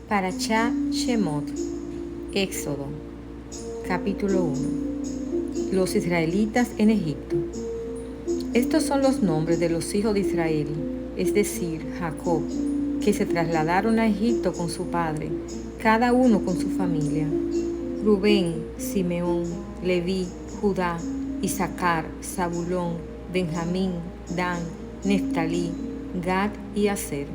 Parashá Shemot, Éxodo, capítulo 1. Los israelitas en Egipto. Estos son los nombres de los hijos de Israel, es decir, Jacob, que se trasladaron a Egipto con su padre, cada uno con su familia: Rubén, Simeón, Leví, Judá, Isaacar, Zabulón, Benjamín, Dan, Neftalí, Gad y Aser.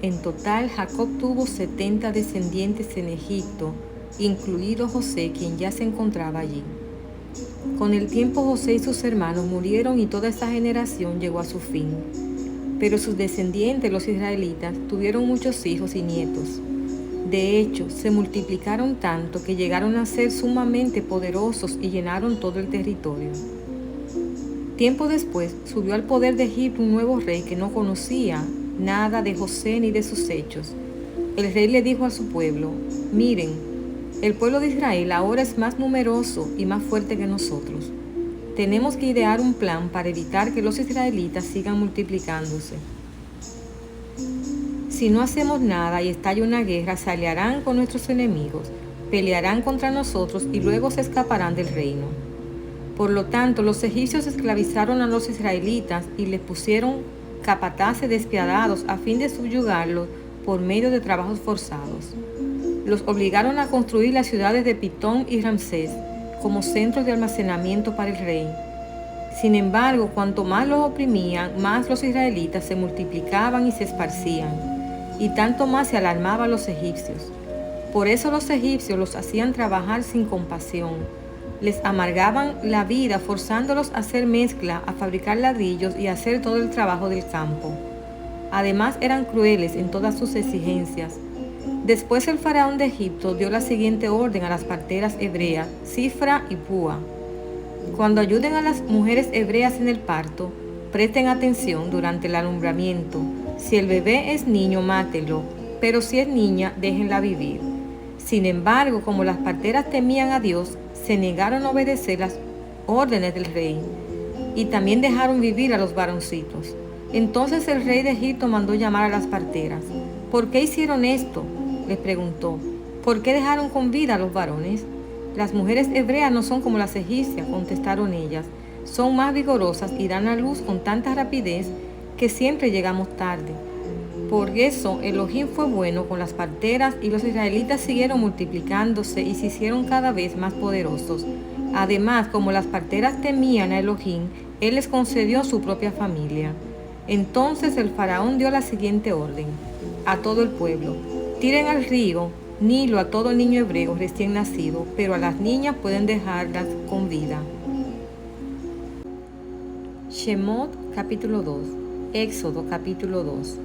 En total, Jacob tuvo 70 descendientes en Egipto, incluido José, quien ya se encontraba allí. Con el tiempo, José y sus hermanos murieron y toda esta generación llegó a su fin. Pero sus descendientes, los israelitas, tuvieron muchos hijos y nietos. De hecho, se multiplicaron tanto que llegaron a ser sumamente poderosos y llenaron todo el territorio. Tiempo después, subió al poder de Egipto un nuevo rey que no conocía nada de José ni de sus hechos. El rey le dijo a su pueblo: miren, el pueblo de Israel ahora es más numeroso y más fuerte que nosotros. Tenemos que idear un plan para evitar que los israelitas sigan multiplicándose. Si no hacemos nada y estalla una guerra, se aliarán con nuestros enemigos, pelearán contra nosotros y luego se escaparán del reino. Por lo tanto, los egipcios esclavizaron a los israelitas y les pusieron capataces despiadados a fin de subyugarlos por medio de trabajos forzados. Los obligaron a construir las ciudades de Pitón y Ramsés como centros de almacenamiento para el rey. Sin embargo, cuanto más los oprimían, más los israelitas se multiplicaban y se esparcían, y tanto más se alarmaban los egipcios. Por eso los egipcios los hacían trabajar sin compasión. Les amargaban la vida forzándolos a hacer mezcla, a fabricar ladrillos y a hacer todo el trabajo del campo. Además eran crueles en todas sus exigencias. Después el faraón de Egipto dio la siguiente orden a las parteras hebreas, Sifra y Púa: cuando ayuden a las mujeres hebreas en el parto, presten atención durante el alumbramiento. Si el bebé es niño, mátelo, pero si es niña, déjenla vivir. Sin embargo, como las parteras temían a Dios, se negaron a obedecer las órdenes del rey y también dejaron vivir a los varoncitos. Entonces el rey de Egipto mandó llamar a las parteras. ¿Por qué hicieron esto?, les preguntó. ¿Por qué dejaron con vida a los varones? Las mujeres hebreas no son como las egipcias, contestaron ellas. Son más vigorosas y dan a luz con tanta rapidez que siempre llegamos tarde. Por eso Elohim fue bueno con las parteras y los israelitas siguieron multiplicándose y se hicieron cada vez más poderosos. Además, como las parteras temían a Elohim, él les concedió su propia familia. Entonces el faraón dio la siguiente orden a todo el pueblo: tiren al río Nilo a todo niño hebreo recién nacido, pero a las niñas pueden dejarlas con vida. Shemot capítulo 2, Éxodo capítulo 2.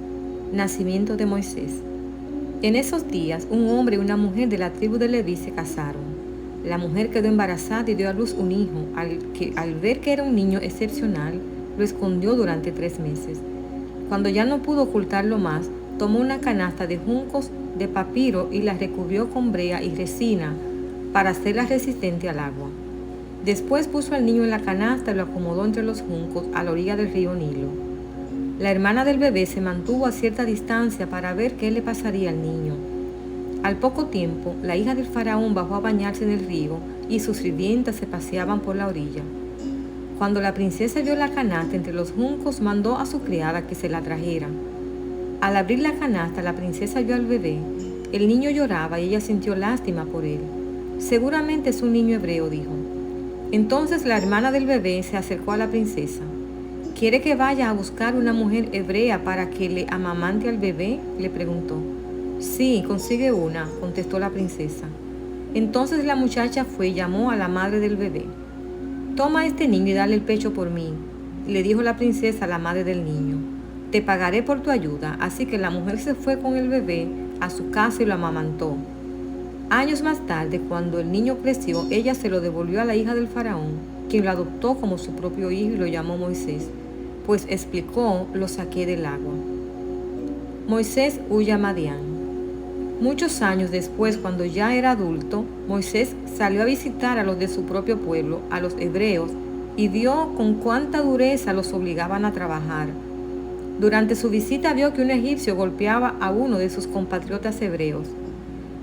Nacimiento de Moisés. En esos días, un hombre y una mujer de la tribu de Leví se casaron. La mujer quedó embarazada y dio a luz un hijo, al ver que era un niño excepcional, lo escondió durante 3 meses. Cuando ya no pudo ocultarlo más, tomó una canasta de juncos de papiro y la recubrió con brea y resina para hacerla resistente al agua. Después puso al niño en la canasta y lo acomodó entre los juncos a la orilla del río Nilo. La hermana del bebé se mantuvo a cierta distancia para ver qué le pasaría al niño. Al poco tiempo, la hija del faraón bajó a bañarse en el río y sus sirvientas se paseaban por la orilla. Cuando la princesa vio la canasta entre los juncos, mandó a su criada que se la trajera. Al abrir la canasta, la princesa vio al bebé. El niño lloraba y ella sintió lástima por él. Seguramente es un niño hebreo, dijo. Entonces la hermana del bebé se acercó a la princesa. ¿Quiere que vaya a buscar una mujer hebrea para que le amamante al bebé?, le preguntó. Sí, consigue una, contestó la princesa. Entonces la muchacha fue y llamó a la madre del bebé. Toma a este niño y dale el pecho por mí, le dijo la princesa a la madre del niño. Te pagaré por tu ayuda. Así que la mujer se fue con el bebé a su casa y lo amamantó. Años más tarde, cuando el niño creció, ella se lo devolvió a la hija del faraón, quien lo adoptó como su propio hijo y lo llamó Moisés, pues explicó: lo saqué del agua. Moisés huye a Madián. Muchos años después, cuando ya era adulto, Moisés salió a visitar a los de su propio pueblo, a los hebreos, y vio con cuánta dureza los obligaban a trabajar. Durante su visita vio que un egipcio golpeaba a uno de sus compatriotas hebreos.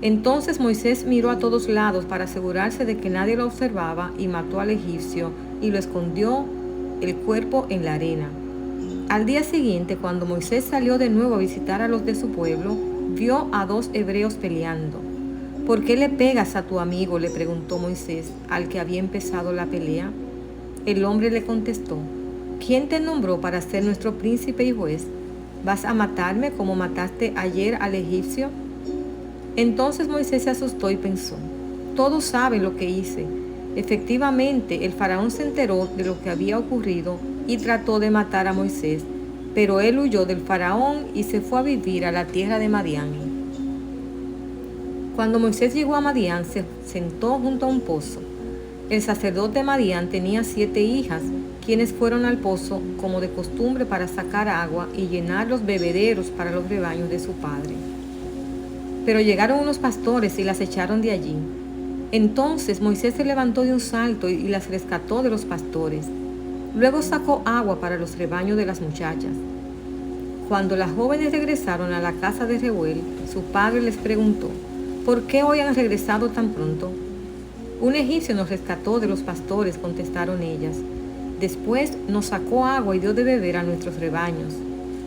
Entonces Moisés miró a todos lados para asegurarse de que nadie lo observaba y mató al egipcio y lo escondió el cuerpo en la arena. Al día siguiente, cuando Moisés salió de nuevo a visitar a los de su pueblo, vio a 2 hebreos peleando. ¿Por qué le pegas a tu amigo?, le preguntó Moisés al que había empezado la pelea. El hombre le contestó: ¿quién te nombró para ser nuestro príncipe y juez? ¿Vas a matarme como mataste ayer al egipcio? Entonces Moisés se asustó y pensó: todos saben lo que hice. Efectivamente, el faraón se enteró de lo que había ocurrido y trató de matar a Moisés, pero él huyó del faraón y se fue a vivir a la tierra de Madián. Cuando Moisés llegó a Madián, se sentó junto a un pozo. El sacerdote de Madián tenía 7 hijas, quienes fueron al pozo como de costumbre para sacar agua y llenar los bebederos para los rebaños de su padre. Pero llegaron unos pastores y las echaron de allí. Entonces Moisés se levantó de un salto y las rescató de los pastores. Luego sacó agua para los rebaños de las muchachas. Cuando las jóvenes regresaron a la casa de Reuel, su padre les preguntó: ¿por qué hoy han regresado tan pronto? Un egipcio nos rescató de los pastores, contestaron ellas. Después nos sacó agua y dio de beber a nuestros rebaños.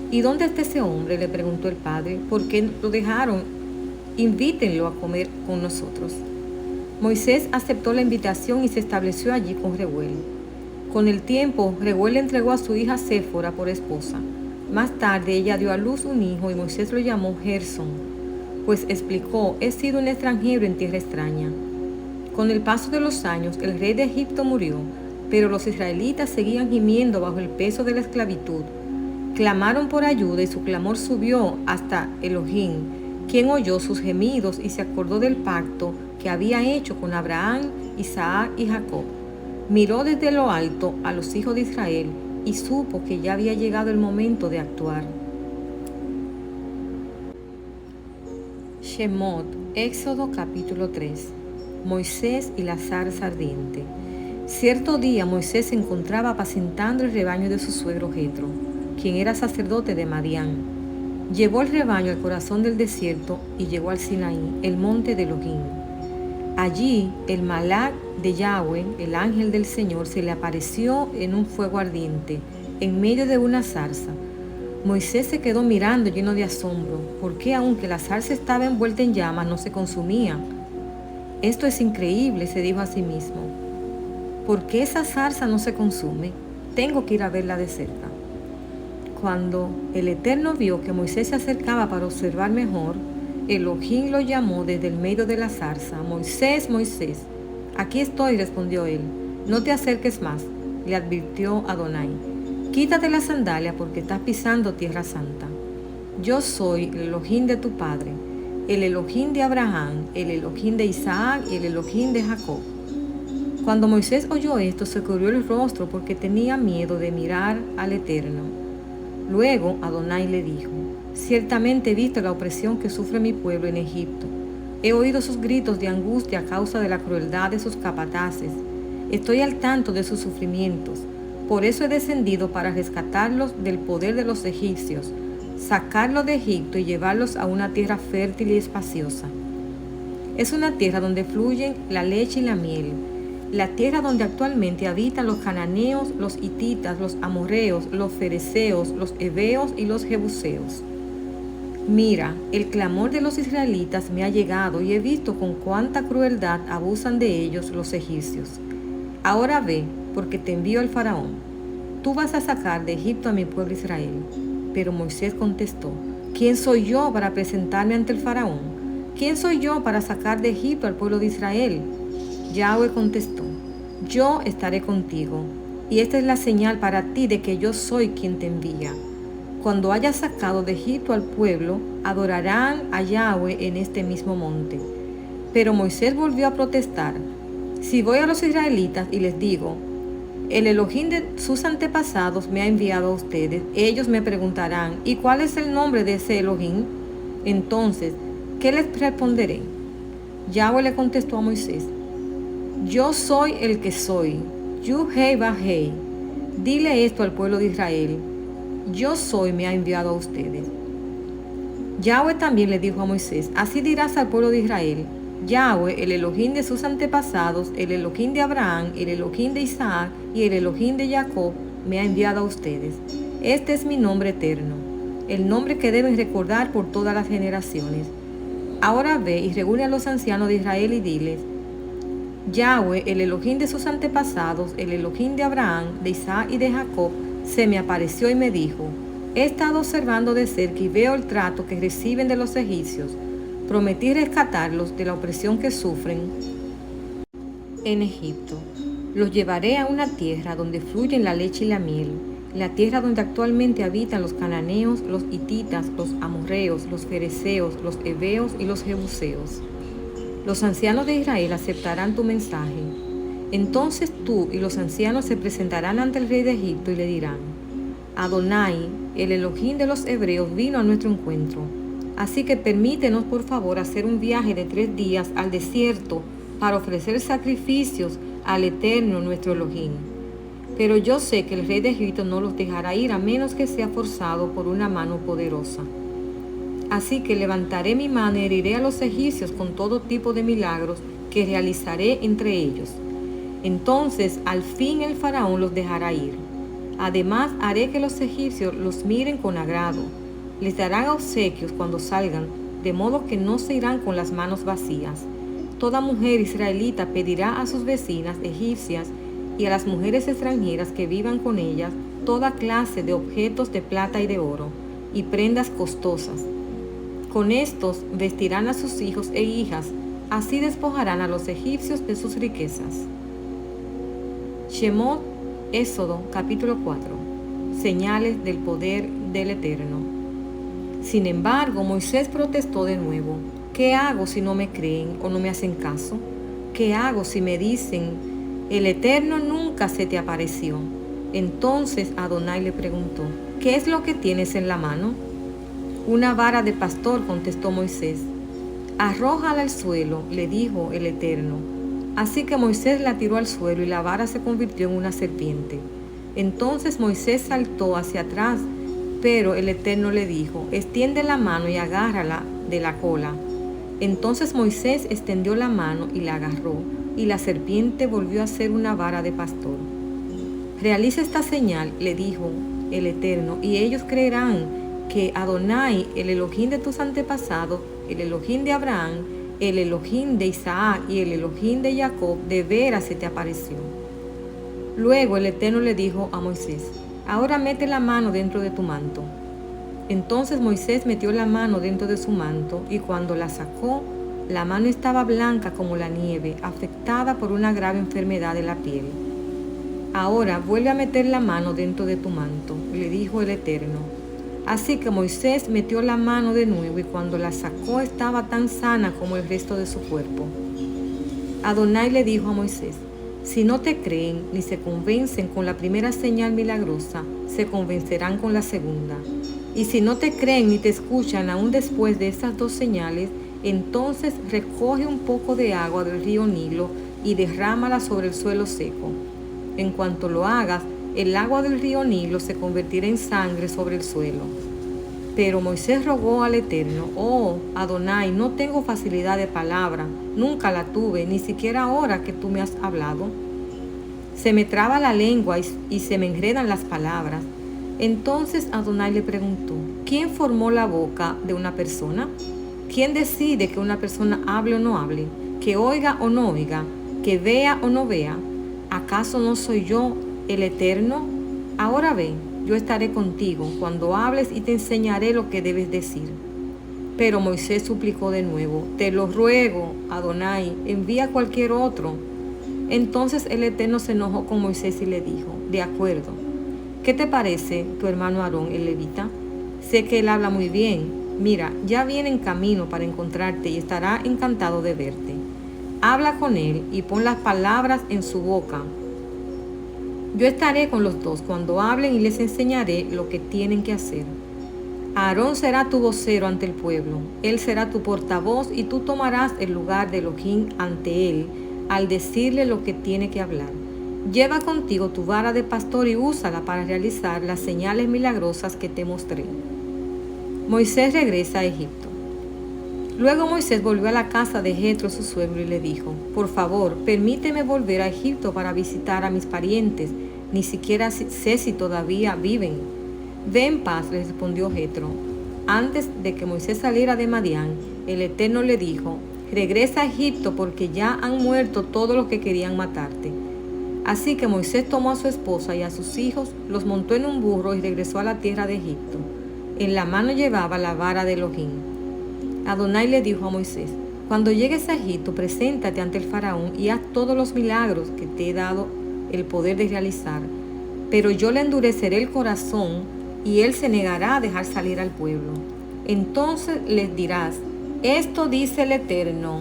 ¿Y dónde está ese hombre?, le preguntó el padre. ¿Por qué lo dejaron? Invítenlo a comer con nosotros. Moisés aceptó la invitación y se estableció allí con Reuel. Con el tiempo, Reuel le entregó a su hija Séfora por esposa. Más tarde ella dio a luz un hijo y Moisés lo llamó Gersón, pues explicó: he sido un extranjero en tierra extraña. Con el paso de los años, el rey de Egipto murió, pero los israelitas seguían gimiendo bajo el peso de la esclavitud. Clamaron por ayuda y su clamor subió hasta Elohim, quien oyó sus gemidos y se acordó del pacto que había hecho con Abraham, Isaac y Jacob. Miró desde lo alto a los hijos de Israel y supo que ya había llegado el momento de actuar. Shemot, Éxodo capítulo 3. Moisés y la zarza ardiente. Cierto día Moisés se encontraba apacentando el rebaño de su suegro Jetro, quien era sacerdote de Madián. Llevó el rebaño al corazón del desierto y llegó al Sinaí, el monte de Elohim. Allí el Malak de Yahweh, el ángel del Señor, se le apareció en un fuego ardiente, en medio de una zarza. Moisés se quedó mirando lleno de asombro, porque aunque la zarza estaba envuelta en llamas, no se consumía. Esto es increíble, se dijo a sí mismo. ¿Por qué esa zarza no se consume? Tengo que ir a verla de cerca. Cuando el Eterno vio que Moisés se acercaba para observar mejor, Elohim lo llamó desde el medio de la zarza. Moisés, Moisés. Aquí estoy, respondió él. No te acerques más, le advirtió Adonai. Quítate la sandalia porque estás pisando tierra santa. Yo soy el Elohim de tu padre, el Elohim de Abraham, el Elohim de Isaac y el Elohim de Jacob. Cuando Moisés oyó esto, se cubrió el rostro porque tenía miedo de mirar al Eterno. Luego Adonai le dijo: ciertamente he visto la opresión que sufre mi pueblo en Egipto. He oído sus gritos de angustia a causa de la crueldad de sus capataces. Estoy al tanto de sus sufrimientos. Por eso he descendido para rescatarlos del poder de los egipcios, sacarlos de Egipto y llevarlos a una tierra fértil y espaciosa. Es una tierra donde fluyen la leche y la miel, la tierra donde actualmente habitan los cananeos, los hititas, los amorreos, los fereceos, los heveos y los jebuseos. Mira, el clamor de los israelitas me ha llegado y he visto con cuánta crueldad abusan de ellos los egipcios. Ahora ve, porque te envío al faraón. Tú vas a sacar de Egipto a mi pueblo Israel. Pero Moisés contestó: ¿quién soy yo para presentarme ante el faraón? ¿Quién soy yo para sacar de Egipto al pueblo de Israel? Yahweh contestó: yo estaré contigo, y esta es la señal para ti de que yo soy quien te envía. Cuando hayas sacado de Egipto al pueblo, adorarán a Yahweh en este mismo monte. Pero Moisés volvió a protestar: si voy a los israelitas y les digo, el Elohim de sus antepasados me ha enviado a ustedes, ellos me preguntarán: ¿y cuál es el nombre de ese Elohim? Entonces, ¿qué les responderé? Yahweh le contestó a Moisés: yo soy el que soy, Yu Hei Ba Hei. Dile esto al pueblo de Israel: yo soy me ha enviado a ustedes. Yahweh también le dijo a Moisés, así dirás al pueblo de Israel, Yahweh, el Elohim de sus antepasados, el Elohim de Abraham, el Elohim de Isaac y el Elohim de Jacob, me ha enviado a ustedes. Este es mi nombre eterno, el nombre que deben recordar por todas las generaciones. Ahora ve y reúne a los ancianos de Israel y diles, Yahweh, el Elohim de sus antepasados, el Elohim de Abraham, de Isaac y de Jacob, se me apareció y me dijo, he estado observando de cerca y veo el trato que reciben de los egipcios. Prometí rescatarlos de la opresión que sufren en Egipto. Los llevaré a una tierra donde fluyen la leche y la miel, la tierra donde actualmente habitan los cananeos, los hititas, los amorreos, los fereceos, los heveos y los jebuseos. Los ancianos de Israel aceptarán tu mensaje. Entonces tú y los ancianos se presentarán ante el rey de Egipto y le dirán, Adonai, el Elohim de los hebreos, vino a nuestro encuentro. Así que permítenos por favor hacer un viaje de 3 días al desierto para ofrecer sacrificios al Eterno nuestro Elohim. Pero yo sé que el rey de Egipto no los dejará ir a menos que sea forzado por una mano poderosa. Así que levantaré mi mano y heriré a los egipcios con todo tipo de milagros que realizaré entre ellos. Entonces al fin el faraón los dejará ir. Además haré que los egipcios los miren con agrado. Les darán obsequios cuando salgan, de modo que no se irán con las manos vacías. Toda mujer israelita pedirá a sus vecinas egipcias y a las mujeres extranjeras que vivan con ellas toda clase de objetos de plata y de oro, y prendas costosas. Con estos vestirán a sus hijos e hijas, así despojarán a los egipcios de sus riquezas. Shemot, Éxodo, capítulo 4. Señales del poder del Eterno. Sin embargo, Moisés protestó de nuevo. ¿Qué hago si no me creen o no me hacen caso? ¿Qué hago si me dicen, el Eterno nunca se te apareció? Entonces Adonai le preguntó, ¿qué es lo que tienes en la mano? Una vara de pastor, contestó Moisés. Arrójala al suelo, le dijo el Eterno. Así que Moisés la tiró al suelo y la vara se convirtió en una serpiente. Entonces Moisés saltó hacia atrás, pero el Eterno le dijo, extiende la mano y agárrala de la cola. Entonces Moisés extendió la mano y la agarró, y la serpiente volvió a ser una vara de pastor. Realiza esta señal, le dijo el Eterno, y ellos creerán que Adonai, el Elohim de tus antepasados, el Elohim de Abraham, el Elohim de Isaac y el Elohim de Jacob, de veras se te apareció. Luego el Eterno le dijo a Moisés, ahora mete la mano dentro de tu manto. Entonces Moisés metió la mano dentro de su manto, y cuando la sacó, la mano estaba blanca como la nieve, afectada por una grave enfermedad de la piel. Ahora vuelve a meter la mano dentro de tu manto, le dijo el Eterno. Así que Moisés metió la mano de nuevo y cuando la sacó estaba tan sana como el resto de su cuerpo. Adonai le dijo a Moisés, si no te creen ni se convencen con la primera señal milagrosa, se convencerán con la segunda. Y si no te creen ni te escuchan aún después de estas 2 señales, entonces recoge un poco de agua del río Nilo y derrámala sobre el suelo seco. En cuanto lo hagas, el agua del río Nilo se convertirá en sangre sobre el suelo. Pero Moisés rogó al Eterno, oh, Adonai, no tengo facilidad de palabra, nunca la tuve, ni siquiera ahora que tú me has hablado. Se me traba la lengua y se me enredan las palabras. Entonces Adonai le preguntó, ¿quién formó la boca de una persona? ¿Quién decide que una persona hable o no hable, que oiga o no oiga, que vea o no vea? ¿Acaso no soy yo el Eterno? Ahora ve, yo estaré contigo cuando hables y te enseñaré lo que debes decir. Pero Moisés suplicó de nuevo, te lo ruego, Adonai, envía a cualquier otro. Entonces el Eterno se enojó con Moisés y le dijo, de acuerdo, ¿qué te parece tu hermano Aarón el levita? Sé que él habla muy bien. Mira, ya viene en camino para encontrarte y estará encantado de verte. Habla con él y pon las palabras en su boca. Yo estaré con los dos cuando hablen y les enseñaré lo que tienen que hacer. Aarón será tu vocero ante el pueblo. Él será tu portavoz y tú tomarás el lugar de Elohim ante él al decirle lo que tiene que hablar. Lleva contigo tu vara de pastor y úsala para realizar las señales milagrosas que te mostré. Moisés regresa a Egipto. Luego Moisés volvió a la casa de Jetro, su suegro, y le dijo: por favor, permíteme volver a Egipto para visitar a mis parientes. Ni siquiera sé si todavía viven. Ve en paz, le respondió Jetro. Antes de que Moisés saliera de Madián, el Eterno le dijo: regresa a Egipto porque ya han muerto todos los que querían matarte. Así que Moisés tomó a su esposa y a sus hijos, los montó en un burro y regresó a la tierra de Egipto. En la mano llevaba la vara de Elohim. Adonai le dijo a Moisés: cuando llegues a Egipto, preséntate ante el faraón y haz todos los milagros que te he dado el poder de realizar. Pero yo le endureceré el corazón y él se negará a dejar salir al pueblo. Entonces les dirás: esto dice el Eterno: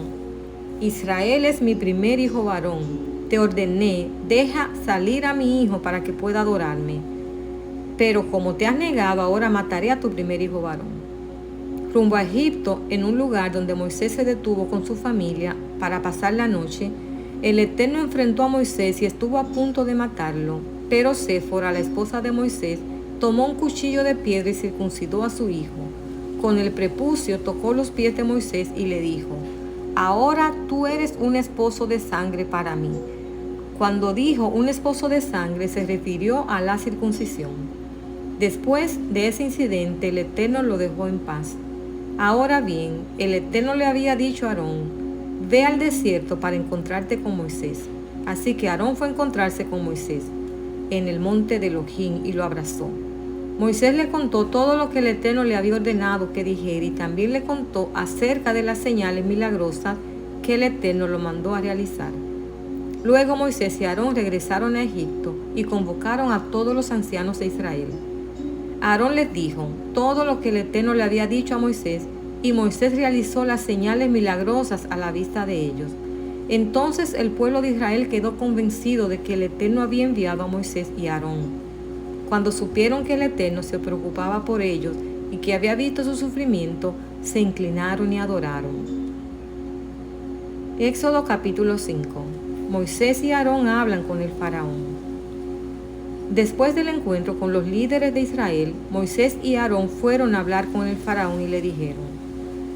Israel es mi primer hijo varón. Te ordené, deja salir a mi hijo para que pueda adorarme. Pero como te has negado, ahora mataré a tu primer hijo varón. Rumbo a Egipto, en un lugar donde Moisés se detuvo con su familia para pasar la noche, el Eterno enfrentó a Moisés y estuvo a punto de matarlo. Pero Séfora, la esposa de Moisés, tomó un cuchillo de piedra y circuncidó a su hijo. Con el prepucio tocó los pies de Moisés y le dijo: ahora tú eres un esposo de sangre para mí. Cuando dijo un esposo de sangre, se refirió a la circuncisión. Después de ese incidente, el Eterno lo dejó en paz. Ahora bien, el Eterno le había dicho a Aarón: ve al desierto para encontrarte con Moisés. Así que Aarón fue a encontrarse con Moisés en el monte de Elohim y lo abrazó. Moisés le contó todo lo que el Eterno le había ordenado que dijera y también le contó acerca de las señales milagrosas que el Eterno lo mandó a realizar. Luego Moisés y Aarón regresaron a Egipto y convocaron a todos los ancianos de Israel. Aarón les dijo todo lo que el Eterno le había dicho a Moisés, y Moisés realizó las señales milagrosas a la vista de ellos. Entonces el pueblo de Israel quedó convencido de que el Eterno había enviado a Moisés y a Aarón. Cuando supieron que el Eterno se preocupaba por ellos y que había visto su sufrimiento, se inclinaron y adoraron. Éxodo capítulo 5. Moisés y Aarón hablan con el faraón. Después del encuentro con los líderes de Israel, Moisés y Aarón fueron a hablar con el faraón y le dijeron: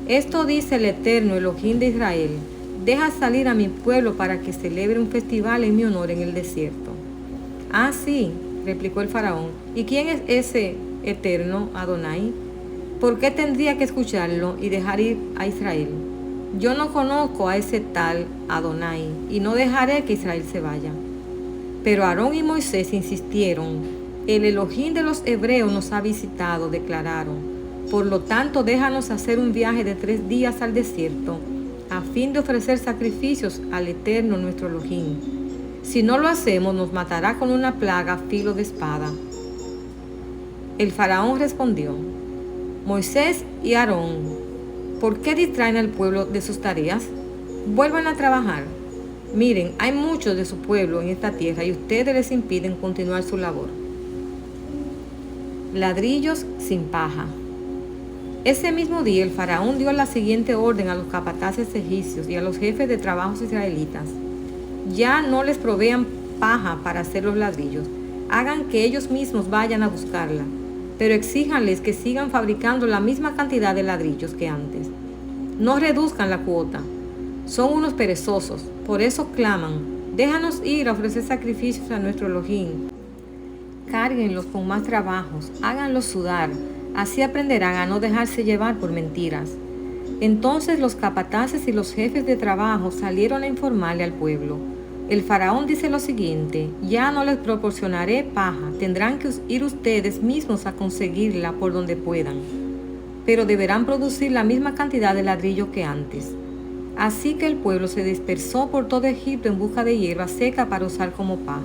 esto dice el Eterno, Elohim de Israel: deja salir a mi pueblo para que celebre un festival en mi honor en el desierto. Ah, sí, replicó el faraón. ¿Y quién es ese Eterno, Adonai? ¿Por qué tendría que escucharlo y dejar ir a Israel? Yo no conozco a ese tal Adonai y no dejaré que Israel se vaya. Pero Aarón y Moisés insistieron: el Elohim de los hebreos nos ha visitado, declararon. Por lo tanto, déjanos hacer un viaje de 3 días al desierto, a fin de ofrecer sacrificios al Eterno nuestro Elohim. Si no lo hacemos, nos matará con una plaga filo de espada. El faraón respondió: Moisés y Aarón, ¿por qué distraen al pueblo de sus tareas? Vuelvan a trabajar. Miren, hay muchos de su pueblo en esta tierra y ustedes les impiden continuar su labor. Ladrillos sin paja. Ese mismo día el faraón dio la siguiente orden a los capataces egipcios y a los jefes de trabajos israelitas: ya no les provean paja para hacer los ladrillos, hagan que ellos mismos vayan a buscarla, pero exíjanles que sigan fabricando la misma cantidad de ladrillos que antes. No reduzcan la cuota. Son unos perezosos, por eso claman: déjanos ir a ofrecer sacrificios a nuestro Elohim. Cárguenlos con más trabajos, háganlos sudar, así aprenderán a no dejarse llevar por mentiras. Entonces los capataces y los jefes de trabajo salieron a informarle al pueblo: el faraón dice lo siguiente: ya no les proporcionaré paja, tendrán que ir ustedes mismos a conseguirla por donde puedan, pero deberán producir la misma cantidad de ladrillo que antes. Así que el pueblo se dispersó por todo Egipto en busca de hierba seca para usar como paja.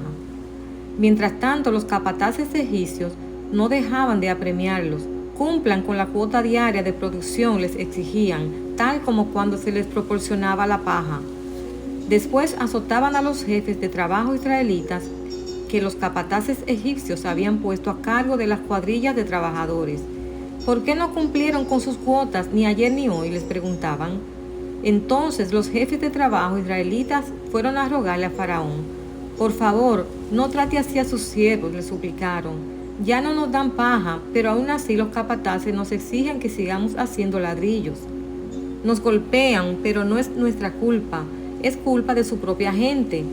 Mientras tanto, los capataces egipcios no dejaban de apremiarlos. Cumplan con la cuota diaria de producción, les exigían, tal como cuando se les proporcionaba la paja. Después azotaban a los jefes de trabajo israelitas que los capataces egipcios habían puesto a cargo de las cuadrillas de trabajadores. ¿Por qué no cumplieron con sus cuotas ni ayer ni hoy?, les preguntaban. Entonces los jefes de trabajo israelitas fueron a rogarle a Faraón: Por favor, no trate así a sus siervos, le suplicaron. Ya no nos dan paja, pero aún así los capataces nos exigen que sigamos haciendo ladrillos. Nos golpean, pero no es nuestra culpa, es culpa de su propia gente.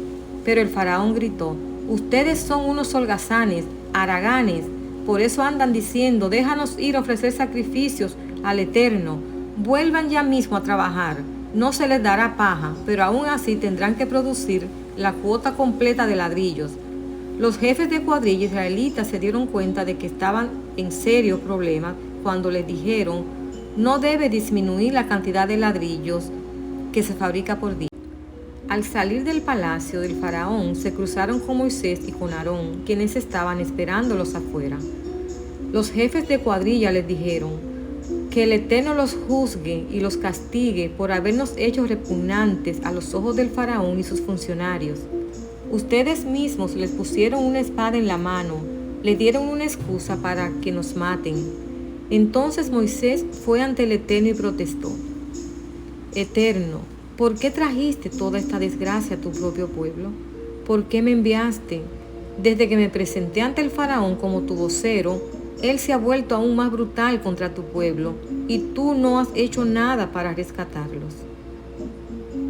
Pero el faraón gritó: ustedes son unos holgazanes, haraganes, por eso andan diciendo: déjanos ir a ofrecer sacrificios al Eterno. Vuelvan ya mismo a trabajar. No se les dará paja, pero aún así tendrán que producir la cuota completa de ladrillos. Los jefes de cuadrilla israelitas se dieron cuenta de que estaban en serios problemas cuando les dijeron: no debe disminuir la cantidad de ladrillos que se fabrica por día. Al salir del palacio del faraón, se cruzaron con Moisés y con Aarón, quienes estaban esperándolos afuera. Los jefes de cuadrilla les dijeron: que el Eterno los juzgue y los castigue por habernos hecho repugnantes a los ojos del faraón y sus funcionarios. Ustedes mismos les pusieron una espada en la mano, le dieron una excusa para que nos maten. Entonces Moisés fue ante el Eterno y protestó: Eterno, ¿por qué trajiste toda esta desgracia a tu propio pueblo? ¿Por qué me enviaste? Desde que me presenté ante el faraón como tu vocero, él se ha vuelto aún más brutal contra tu pueblo, y tú no has hecho nada para rescatarlos.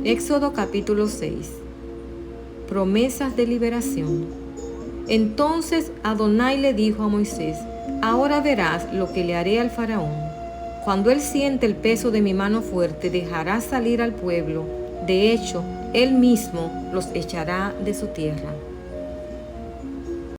Éxodo capítulo 6. Promesas de liberación. Entonces Adonai le dijo a Moisés: ahora verás lo que le haré al faraón. Cuando él siente el peso de mi mano fuerte, dejará salir al pueblo. De hecho, él mismo los echará de su tierra.